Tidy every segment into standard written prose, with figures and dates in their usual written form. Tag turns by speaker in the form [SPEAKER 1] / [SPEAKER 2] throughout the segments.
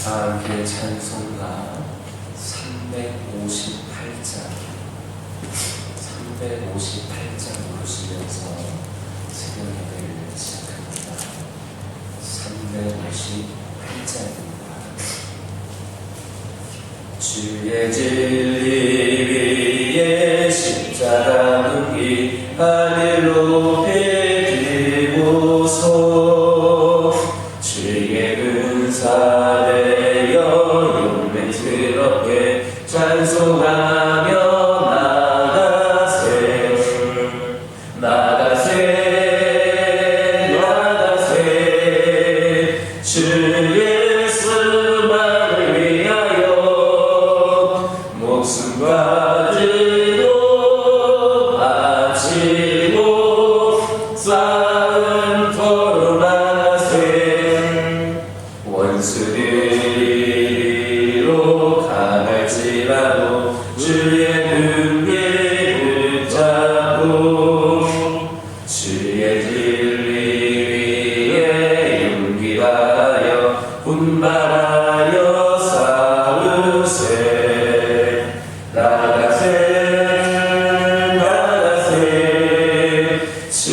[SPEAKER 1] 함께 찬송가 358장 부르시면서 새벽 예배를 시작합니다. 358장입니다. 주의 진리 위에 십자가 눈길 하늘로 펴들고서 주의 근사되어 용맹스럽게 찬송하며 나가세 주 예수만을 위하여 목숨 가지고 바치고 싸움터로 나가세 원수들이로 강할지라도 주의 눈길 붙잡고 주의 진리 위에 용기 다하여 분발하여 싸우세 나가세 주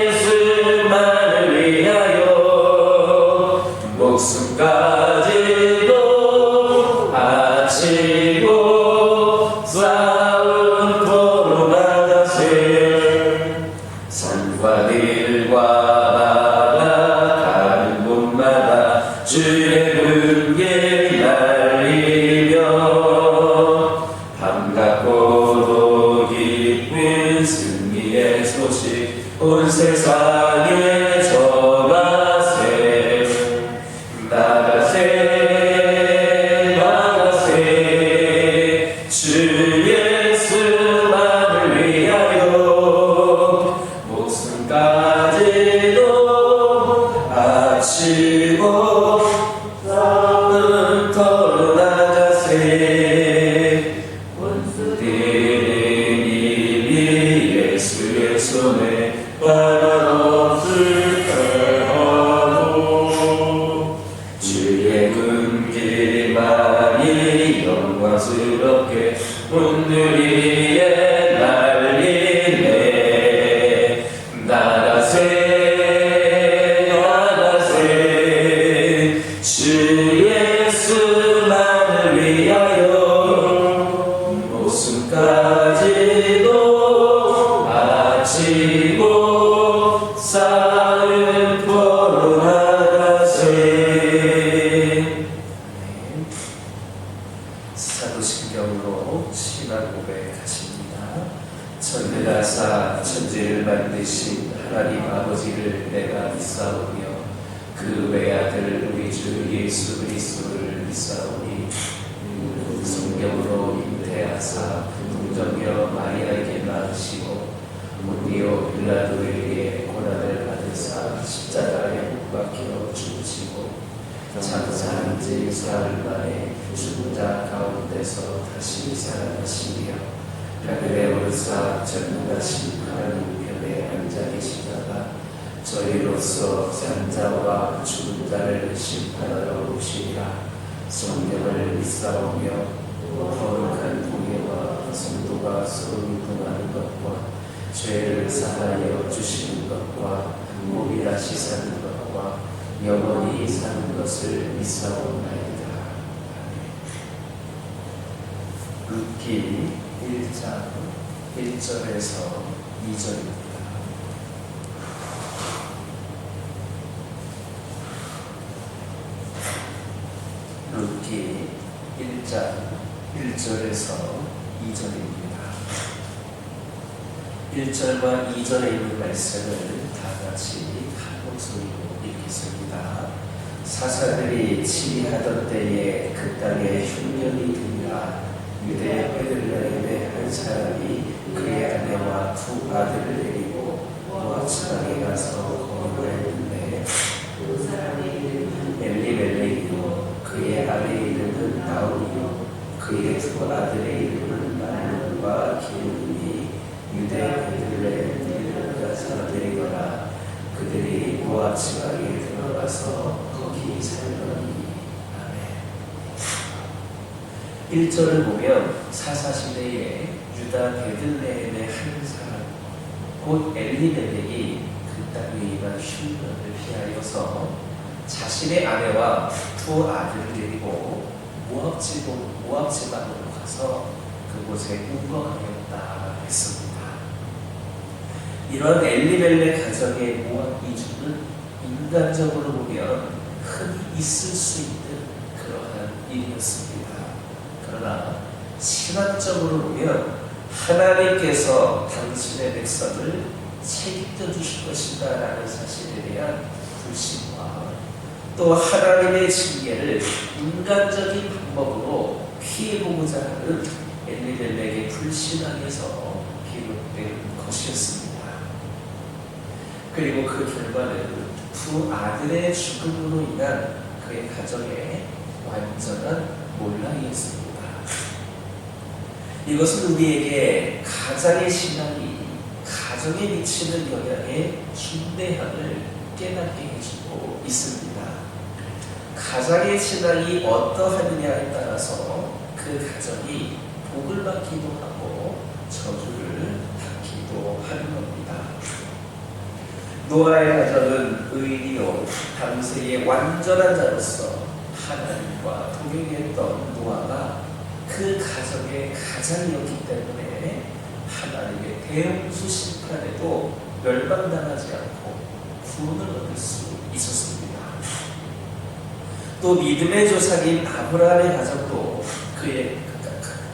[SPEAKER 1] 예수만을 위하여 목숨까지도 바치고 싸움터로 나가세 산과 들과 바다 가는 곳마다 주의 눈길 날리며 반갑고도 기쁜 승리의 소식 온 세상에 전하세 나가세 주 예수만을 위하여 목숨까지도 바치고 싸움터로 나가세 원수들은 이미 예수의 손에 받아없을까 하고 주의 군길만이 영광스럽게 오늘 위에 날리네 나가세 주 예수만을 위하여 목숨까지도 바치고 싸움터로 나가세 사도신경으로 신앙 고백하십니다. 천대다사 천지를 만드신 하나님 아버지를 내가 믿사오며 그 외아들 우리 주 예수 그리스도를 믿사오니 성경으로 잉태하사 동정녀 마리아에게 낳으시고 본디오 빌라도에게 고난을 받으사 십자가에 못 박혀 죽으시고 장사한 지 사흘 만에 죽은 자 가운데서 다시 살아나시며 하늘에 오르사 전능하신 하나님 편에 앉아 계시다가 저희로서 산 자와 죽은 자를 심판하러 오시리라. 성령을 믿사오며 거룩한 공예와 성도가 서로 동하는 것과 죄를 사하여 주시는 것과 몸이 다시 사는 것과 영원히 사는 것을 믿사옵나이다. 룻기 1장 1절에서 2절입니다. 룻기 1장 1절에서 2절입니다. 1절과 2절에 있는 말씀을 다 같이 한 목소리로 읽겠습니다. 사사들이 치리하던 때에 그 땅에 흉년이 드니라. 유대 베들레헴의 한 사람이 그의 아내와 두 아들을 데리고 모압 지방에 가서 거주를 했는데 그 사람의 이름은 엘리멜렉이요 그의 아내의 이름은 나홀이요 그의 두 아들의 이름은 말론과 기므이 유대 베들레헴에 가서 데리거나 그들이 모압 지방에 들어가서 거기 살더니. 아멘. 1절을 보면 사사시대에 유다 베들레헴의 한 사람 곧 엘리멜렉이 그 땅 위에 임한 흉년을 피하여서 자신의 아내와 두 아들을 데리고 모압지방으로 가서 그곳에 운거하였다 했습니다. 이런 엘리멜렉 가정의 모압 이주는 인간적으로 보면 흔히 있을 수 있는 그러한 일이었습니다. 그러나 신학적으로 보면 하나님께서 당신의 백성을 책임져 주실 것이다 라는 사실에 대한 불신과 또 하나님의 징계를 인간적인 방법으로 피해보고자 하는 엘리멜렉의 불신앙에서 비롯된 것이었습니다. 그리고 그 결과는 두 아들의 죽음으로 인한 그의 가정의 완전한 몰락이었습니다. 이것은 우리에게 가장의 신앙이 가정에 미치는 영향의 중대함을 깨닫게 해주고 있습니다. 가장의 신앙이 어떠하느냐에 따라서 그 가정이 복을 받기도 하고 저주를 받기도 하는 겁니다. 노아의 가정은 의리요 당세의 완전한 자로서 하나님과 동행했던 노아가 그 가정의 가장이었기 때문에 하나님의 대홍수 심판에도 멸망당하지 않고 구원을 얻을 수 있었습니다. 또 믿음의 조상인 아브라함의 가정도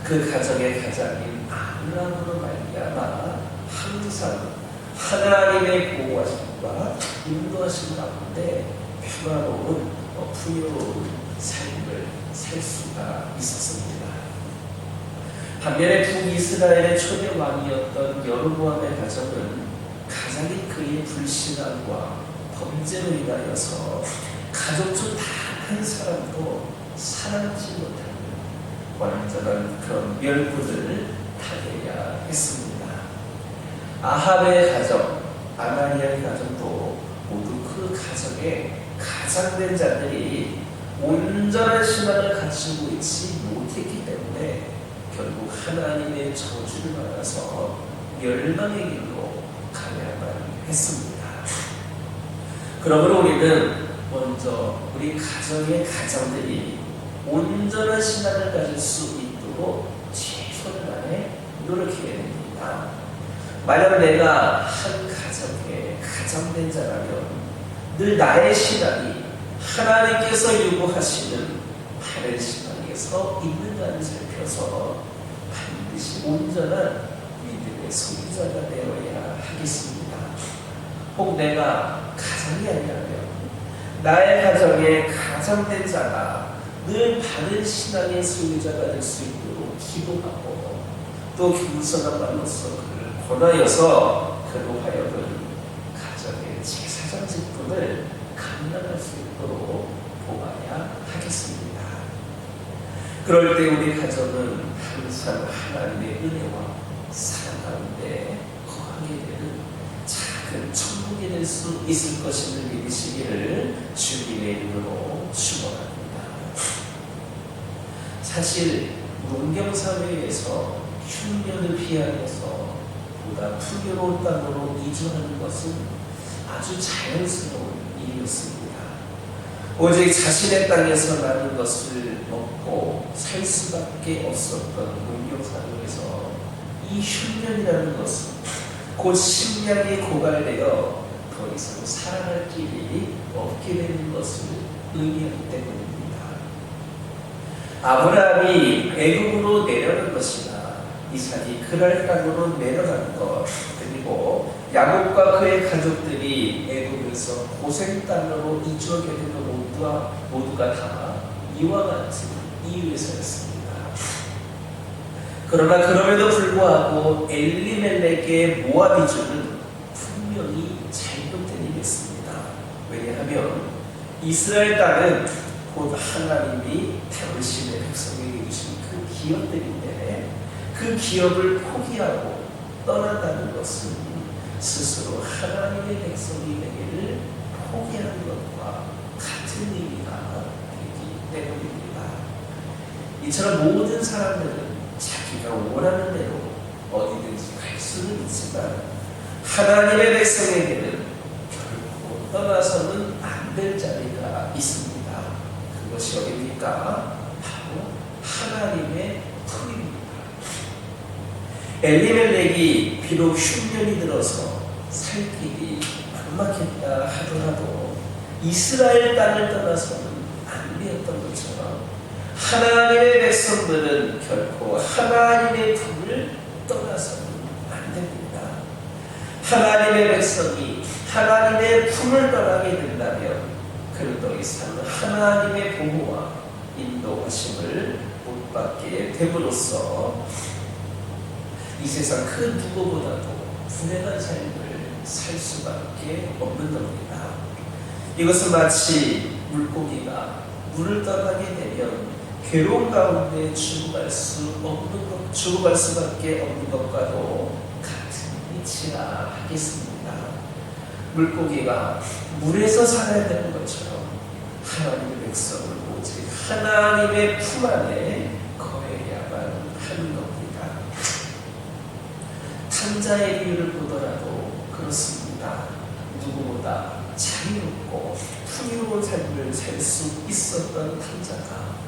[SPEAKER 1] 그 가정의 가장인 아브라함으로 말미암아 항상 하나님의 보호하심과 인도하심 가운데 평화로운 풍요로운 삶을 살 수가 있었습니다. 반면에 북이스라엘의 초대 왕이었던 여로보암의 가정은 가장인 그의 불신앙과 범죄로 인하여서 가족 중 단 한 사람도 살아나지 못하는 완전한 그런 멸군을 당해야 했습니다. 아합의 가정, 아마리아의 가정도 모두 그 가정의 가장된 자들이 온전한 신앙을 갖추고 있지 못했기 때문에 결국 하나님의 저주를 받아서 멸망의 길로 가야만 했습니다. 그러므로 우리는 먼저 우리 가정의 가장들이 온전한 신앙을 가질 수 있도록 최선을 다해 노력해야 됩니다. 만약 내가 한 가정의 가장된 자라면 늘 나의 신앙이 하나님께서 요구하시는 바른 신앙에서 있는가를 살펴서 반드시 온전한 믿음의 소유자가 되어야 하겠습니다. 혹 내가 가장이 아니라면 나의 가정의 가장된 자가 늘 바른 신앙의 소유자가 될 수 있도록 기도하고 또 겸손한 말로서 그를 권하여서 그로 하여금 가정의 제사장 직분을 감당할 수 있도록 도와야 하겠습니다. 그럴 때 우리 가정은 항상 하나님의 은혜와 사랑 가운데 거하게 되는 작은 천국이 될 수 있을 것임을 믿으시기를 주님의 이름으로 축원합니다. 사실 농경사회에서 흉년을 피하여서 보다 풍요로운 땅으로 이주하는 것은 아주 자연스러운 일이었습니다. 오직 자신의 땅에서 나는 것을 먹고 살 수밖에 없었던 농경사회에서 이 흉년이라는 것은 곧 식량이 고갈되어 더 이상 살아갈 길이 없게 되는 것을 의미하기 때문입니다. 아브라함이 애굽으로 내려간 것이나 이삭이 그랄 땅으로 내려간 것, 그리고 야곱과 그의 가족들이 애굽에서 고생 땅으로 이주하게 된 모두가 다 이와 같은 이유에서였습니다. 그러나 그럼에도 불구하고 엘리멜렉의 모압 이주는 분명히 잘못된 일이었습니다. 왜냐하면 이스라엘 땅은 곧 하나님이 당신의 백성에게 주신 그 기업들인데 그 기업을 포기하고 떠난다는 것은 스스로 하나님의 백성이 되기를 포기하는 것과 같은 의미가 되기 때문입니다. 이처럼 모든 사람들은 자기가 원하는 대로 어디든지 갈 수는 있지만 하나님의 백성에게는 결코 떠나서는 안 될 자리가 있습니다. 그것이 어디입니까? 바로 하나님의 품입니다. 엘리멜렉이 비록 흉년이 들어서 살 길이 막막했다 하더라도 이스라엘 땅을 떠나서는 안 되었던 것처럼 하나님의 백성들은 결코 하나님의 품을 떠나서는 안 됩니다. 하나님의 백성이 하나님의 품을 떠나게 된다면 그는 더 이상 하나님의 보호와 인도하심을 못 받게 됨으로써 이 세상 그 누구보다도 불행한 삶을 살 수밖에 없는 겁니다. 이것은 마치 물고기가 물을 떠나게 되면 괴로운 가운데 죽어갈 수밖에 없는 것과도 같은 이치라 하겠습니다. 물고기가 물에서 살아야 되는 것처럼 하나님의 백성을 오직 하나님의 품 안에 거해야만 하는 겁니다. 탕자의 이유를 보더라도 그렇습니다. 누구보다 자유롭고 풍요로운 삶을 살 수 있었던 탕자가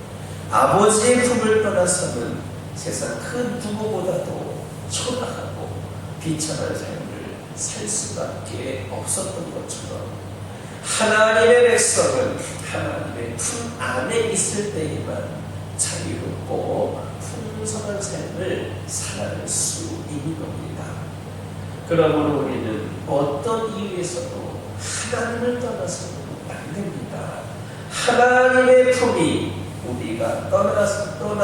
[SPEAKER 1] 아버지의 품을 떠나서는 세상 그 누구보다도 초라하고 비참한 삶을 살 수밖에 없었던 것처럼 하나님의 백성은 하나님의 품 안에 있을 때에만 자유롭고 풍성한 삶을 살아갈 수 있는 겁니다. 그러므로 우리는 어떤 이유에서도 하나님을 떠나서는 안 됩니다. 하나님의 품이 우리가 떠나서는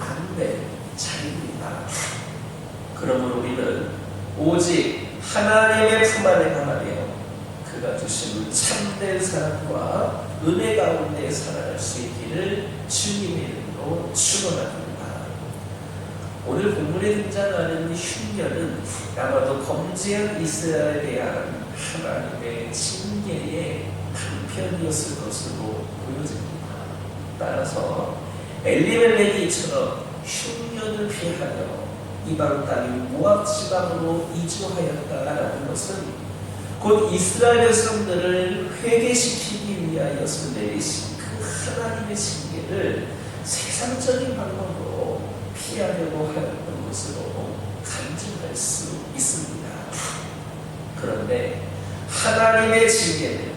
[SPEAKER 1] 안 될 자리입니다. 그러므로 우리는 오직 하나님의 품 안에 거하며 그가 주신 참된 사랑과 은혜 가운데 살아갈 수 있기를 주님의 이름으로 축원합니다. 오늘 본문에 등장하는 흉년은 아마도 범죄한 이스라엘에 대한 하나님의 징계의 한편이었을 것으로 보여집니다. 따라서 엘리멜렉이 이처럼 흉년을 피하여 이방 땅인 모압 지방으로 이주하였다라는 것은 곧 이스라엘 백성들을 회개시키기 위하여서 내리신 그 하나님의 징계를 세상적인 방법으로 피하려고 하였던 것으로 간증할 수 있습니다. 그런데 하나님의 징계는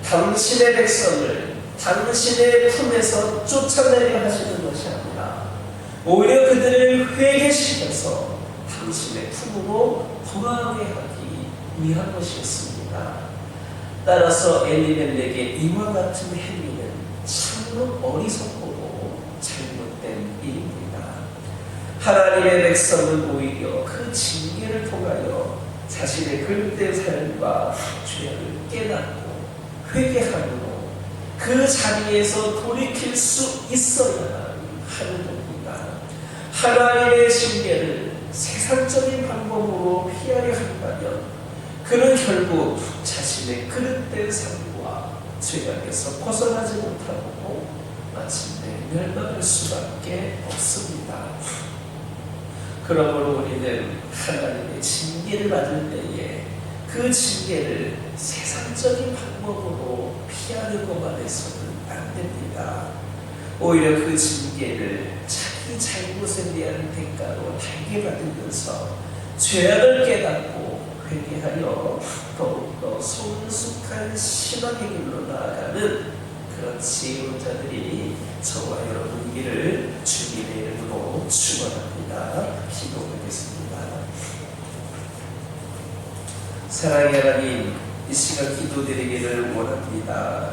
[SPEAKER 1] 당신의 백성을 당신의 품에서 쫓아내려 하시는 것이 아니라 오히려 그들을 회개시켜서 당신의 품으로 돌아오게 하기 위한 것이었습니다. 따라서 엘리멜렉의 이와 같은 행위는 참으로 어리석고 잘못된 일입니다. 하나님의 백성은 오히려 그 징계를 통하여 자신의 그릇된 삶과 죄를 깨닫고 회개함으로 그 자리에서 돌이킬 수 있어야 하는 겁니다. 하나님의 징계를 세상적인 방법으로 피하려 한다면 그는 결국 자신의 그릇된 삶과 죄악에서 벗어나지 못하고 마침내 멸망할 수밖에 없습니다. 그러므로 우리는 하나님의 징계를 받을 때에 그 징계를 세상적인 방법으로 피하는 것만 해서는 안 됩니다. 오히려 그 징계를 자기 잘못에 대한 대가로 달게 받으면서 죄악을 깨닫고 회개하여 더욱더 성숙한 신앙의 길로 나아가는 그런 지혜로운 자들이 저와 여러분이기를 주님의 이름으로 축원합니다. 기도하겠습니다. 사랑의 하나님, 이 시간 기도드리기를 원합니다.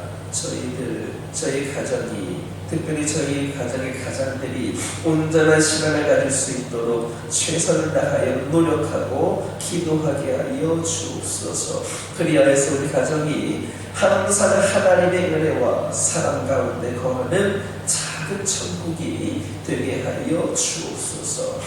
[SPEAKER 1] 저희 가정이, 특별히 저희 가정의 가장들이 온전한 시간을 가질 수 있도록 최선을 다하여 노력하고 기도하게 하여 주옵소서. 그리하여서 우리 가정이 항상 하나님의 은혜와 사랑 가운데 거하는 작은 천국이 되게 하여 주옵소서.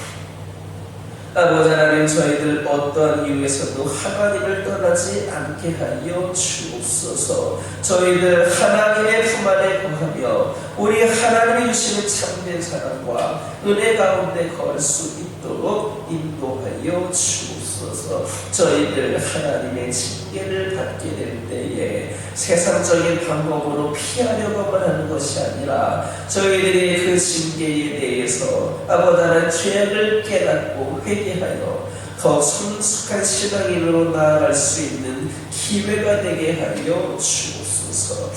[SPEAKER 1] 아버지 하나님, 저희들 어떠한 이유에서도 하나님을 떠나지 않게 하여 주옵소서. 저희들 하나님의 품 안에 거하며 우리 하나님이 주시는 참된 사랑과 은혜 가운데 거할 수 있도록 인도하여 주옵소서. 저희들 하나님의 징계를 받게 될 때에 세상적인 방법으로 피하려고만 하는 것이 아니라 저희들이 그 징계에 대해서 아버지 하나님 죄악을 깨닫고 회개하여 더 성숙한 신앙인으로 나아갈 수 있는 기회가 되게 하여 주옵소서.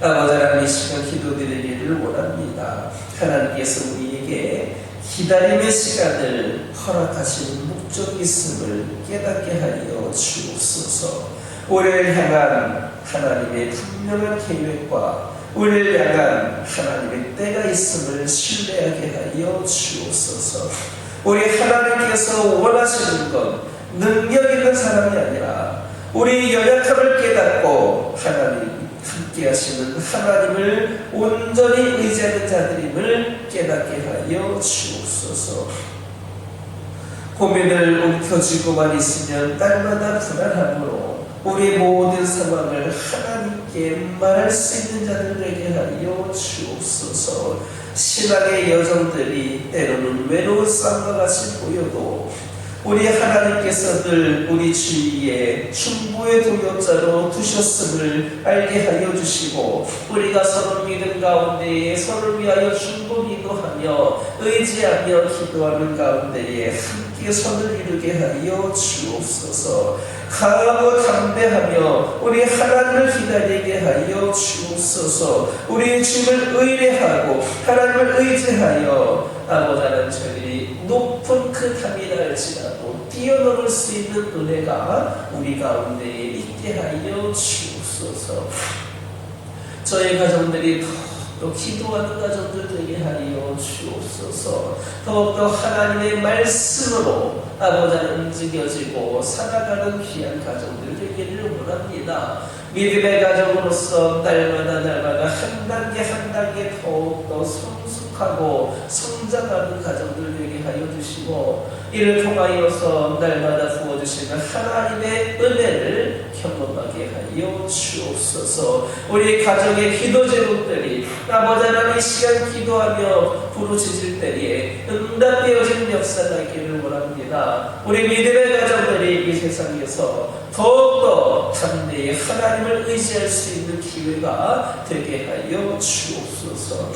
[SPEAKER 1] 아버지 하나님, 이 시간 기도드리기를 원합니다. 하나님께서 우리에게 기다림의 시간을 허락하시는 목적이 있음을 깨닫게 하여 주옵소서. 우리를 향한 하나님의 분명한 계획과 우리를 향한 하나님의 때가 있음을 신뢰하게 하여 주옵소서. 우리 하나님께서 원하시는 것, 능력 있는 사람이 아니라 우리 연약함을 깨닫고 하나님 함께 하시는 하나님을 온전히 의지하는 자들임을 깨닫게 하여 주옵소서. 고민을 움켜쥐고만 있으면 딸마다 불안함으로 우리 모든 상황을 하나님께 말할 수 있는 자들 되게 하여 주옵소서. 신앙의 여정들이 때로는 외로운 쌍과 같이 보여도 우리 하나님께서 늘 우리 주위에 충고의 동역자로 두셨음을 알게 하여 주시고 우리가 서로 믿음 가운데에 서로를 위하여 충고 기도하며 의지하며 기도하는 가운데에 함께 선을 이루게 하여 주옵소서. 강하고 담대하며 우리 하나님을 기다리게 하여 주옵소서. 우리 주를 의뢰하고 하나님을 의지하여 아버지 하나님, 저희들이 높은 그 담이라 할지라도 뛰어넘을 수 있는 은혜가 우리 가운데에 있게 하여 주옵소서. 저희 가정들이 또 기도하는 가정들 되게 하여 주옵소서. 더욱더 하나님의 말씀으로 아버지 하나님 움직여지고 살아가는 귀한 가정들 되기를 원합니다. 믿음의 가정으로서 날마다 한 단계 더욱더 성숙하고 성장하는 가정들 되게 하여 주시고 이를 통하여서 날마다 부어주시는 하나님의 은혜를 경험하게 하여 주옵소서. 우리 가정의 기도 제목들이 아버지 하나님, 이 시간 기도하며 부르짖을 때에 응답되어지는 역사가 있기를 원합니다. 우리 믿음의 가정들이 이 세상에서 더욱더 담대히 하나님을 의지할 수 있는 기회가 되게 하여 주옵소서.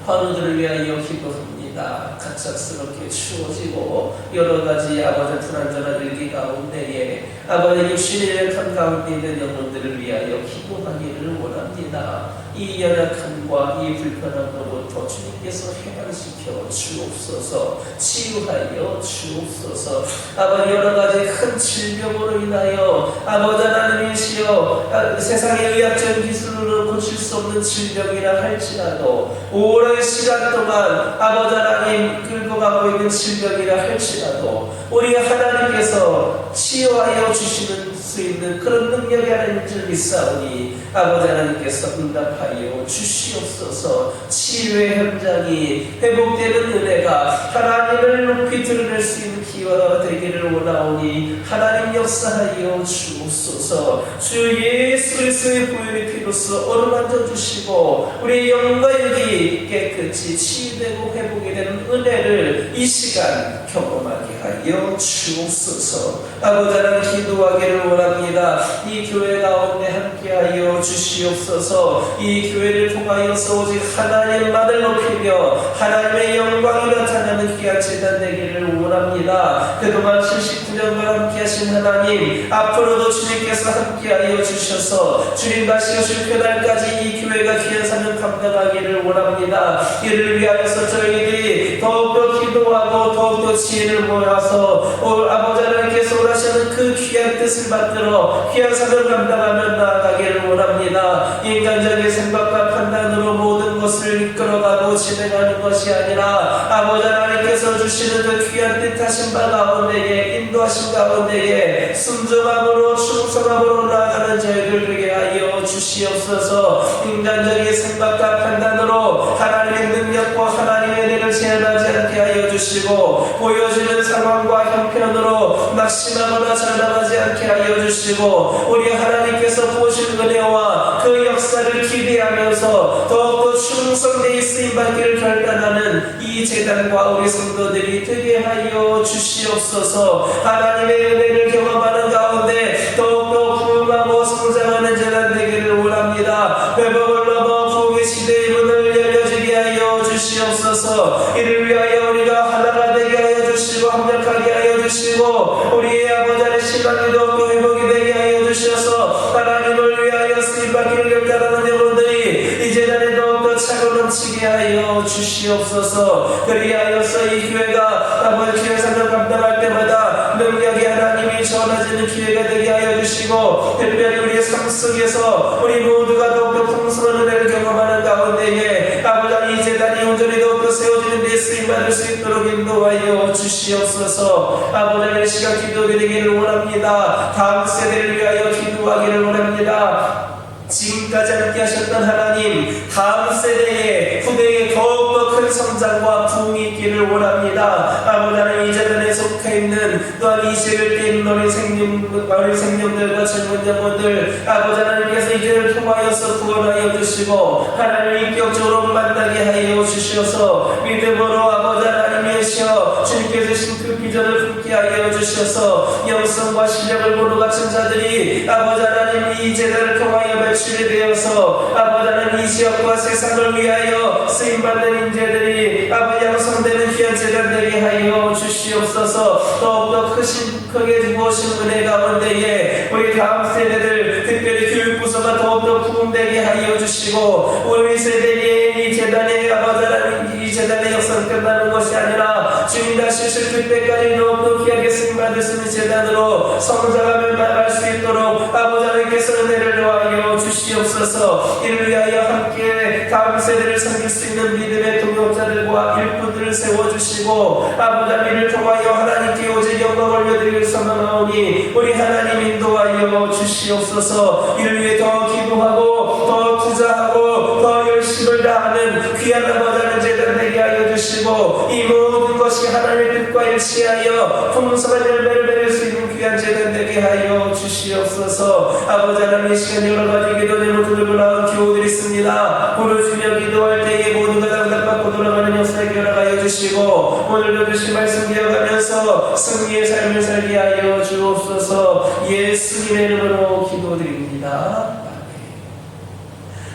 [SPEAKER 1] 환우들을 위하여 기도합니다. 갑작스럽게 추워지고 여러 가지 아버지 불안전한 일기 가운데에 아버지 육신의 연약함 가운데 있는 영혼들을 위하여 기도하기를 원합니다. 이 연약함과 이 불편함으로부터 주님께서 해방시켜 주옵소서. 치유하여 주옵소서. 아버지, 여러 가지 큰 질병으로 인하여 아버지 하나님이시여 세상의 의학적인 기술로 고칠 수 없는 질병이라 할지라도 오랜 시간 동안 아버지 하나님 끌고 가고 있는 질병이라 할지라도 우리 하나님께서 치유하여 주시는 수 있는 그런 능력이 하나님 줄 믿사오니 아버지 하나님께서 응답하여 주시옵소서. 치유의 현장이 회복되는 은혜가 하나님을 높이 드러낼 수 있는 기회가 되기를 원하오니 하나님 역사하여 주옵소서. 주 예수 그리스도의 보혈의 피로써 어루만져 주시고 우리 영과 육이 깨끗이 치유되고 회복이 되는 은혜를 이 시간 경험하게 하여 주옵소서. 아버지 하나님, 기도하기를 원합니다. 이 교회 가운데 함께하여 주시옵소서. 이 교회를 통하여서 오직 하나님만을 높이며 하나님의 영광이 나타나는 귀한 제단 되기를 원합니다. 그동안 79년간 함께하신 하나님, 앞으로도 주님께서 함께하여 주셔서 주님 다시 오실 그날까지 이 교회가 귀한 사명 감당하기를 원합니다. 이를 위하여서 저희들이 더욱더 기도하고 더욱더 지혜를 모아서 아버지 하나님께서 원하시는 그 귀한 뜻을 만들어 귀한 사명을 감당하며 나아가기를 원합니다. 인간적인 생각과 판단으로 모든 것을 이끌어가고 진행하는 것이 아니라 아버지 하나님께서 주시는 그 귀한 뜻하신 바 가운데에 인도하신 가운데에 순종함으로 충성함으로 나아가는 저희들 되게 하여 주시옵소서. 인간적인 생각과 판단으로 하나님의 능력과 하나님의 은혜를 제한하지 않게 하여 주시고, 보여지는 상황과 형편으로 낙심하거나 절망하지 않게 하여 주시고, 우리 하나님께서 보신 은혜와 그 역사를 기대하면서 더욱더 충성되이 쓰임받기를 결단하는 이 제단과 우리 성도들이 되게 하여 주시옵소서. 하나님의 은혜를 경험하는 가운데 더욱더 부흥하고 성장하는 제단 되기를 원합니다. 회복을 넘어 부흥의 시대의 문을 열려지게 하여 주시옵소서. 이를 위하여 우리가 하나가 되게 하여 주시고 합력하게 하여 주시고, 우리의 아버지의 신앙이 더욱더 회복이 되게 하여 주셔서 하나님을 위하여 쓰임받기를 결단하는 영혼들이 이 제단에 더욱더 차고 넘치게 하여 주시옵소서. 그리하여서 이 교회가 아버지 교회 사명 감당할 때마다 능력이 하나님이 전해지는 기회가 되게 하여 주시고, 특별히 우리의 삶 속에서 우리 모두가 더욱더 풍성한 은혜를 경험하는 가운데에 아버지 이 제단이 온전히 더욱더 세워지는 데 쓰임받을 수 있도록 인도하여 주시옵소서. 아버지 이 시간 기도드리기를 원합니다. 다음 세대를 위하여 기도하기를 원합니다. 지금까지 함께 하셨던 하나님, 다음 세대의 후대에 더욱더 큰 성장과 부흥이 있기를 원합니다. 아버지 하나님, 이 재단에 속해 있는 또한 이 세를 떼는 어린 생명들과 젊은 영혼들, 아버지 하나님께서 이들을 통하여서 구원하여 주시고 하나님을 인격적으로 만나게 하여 주셔서 믿음으로 아버지 하나님이시여 주님께서 주신 그 비전을 품게 하여 주셔서 영성과 실력을 모두 갖춘 자들이 아버지 하나님 이 재단을 통하여 배출이 되어서 아버지 하나님 이 지역과 세상을 위하여 쓰임받는 인재들이 아버지 양성되는 귀한 재단 되게 하여 주시옵소서. 더욱더 크게 주어진 은혜 가운데에 우리 다음 세대들, 특별히 교육부서가 더욱더 부흥되게 하여 주시고, 우리 세대의 이 재단의 아버지 하나님 이 재단의 역사는 끝나는 것이 아니라 주님 다시 오실 그때까지 더욱더 귀하게 쓰임받을 수 있는 재단으로 성장하며 나갈 수 있도록 아버지 하나님께서 은혜를 더하여 주시옵소서. 이를 위하여 함께 다음 세대를 섬길 수 있는 믿음의 동역자들과 일꾼들을 세워주시고 아버지 하나님을 통하여 하나님께 오직 영광을 올려드리길 소망하오니 우리 하나님 인도하여 주시옵소서. 이를 위해 더 기도하고 더 투자하고 더 열심을 다하는 귀한 아버지 하나님 제단 되게 하여 주시고, 이 모든 것이 하나님의 뜻과 일치하여 풍성한 열매를 맺을 수 있는 귀한 제단 되게 하여 주시옵소서. 아버지 하나님 이 시간 여러 가지 기도 제목을 들고 나온 교우들이 있습니다. 오늘 주며 기도할 때에 모두가 응답받고 돌아가는 역사에 결합하여 주시고, 오늘도 주신 말씀 기억하면서 승리의 삶을 살게 하여 주옵소서. 예수님의 이름으로 기도드립니다.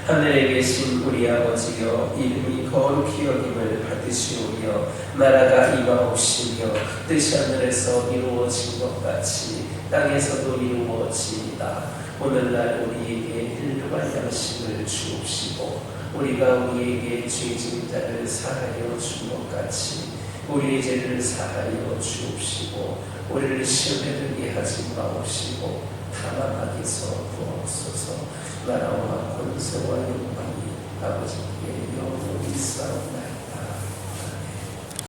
[SPEAKER 1] 하늘에 계신 우리 아버지여, 이름이 거룩히 여김을 받으시오며 나라가 임하옵시며 뜻이 하늘에서 이루어진 것 같이 땅에서도 이루어지이다. 오늘날 우리에게 일용할 양식을 주옵시고 우리가 우리에게 죄진 자를 사하여 준 것 같이 우리의 죄를 사하여 주옵시고 우리를 시험에 들게 하지 마옵시고 다만 악에서 구하옵소서. 나라와 권세와 영광이 아버지께 영원히 있사옵나이다.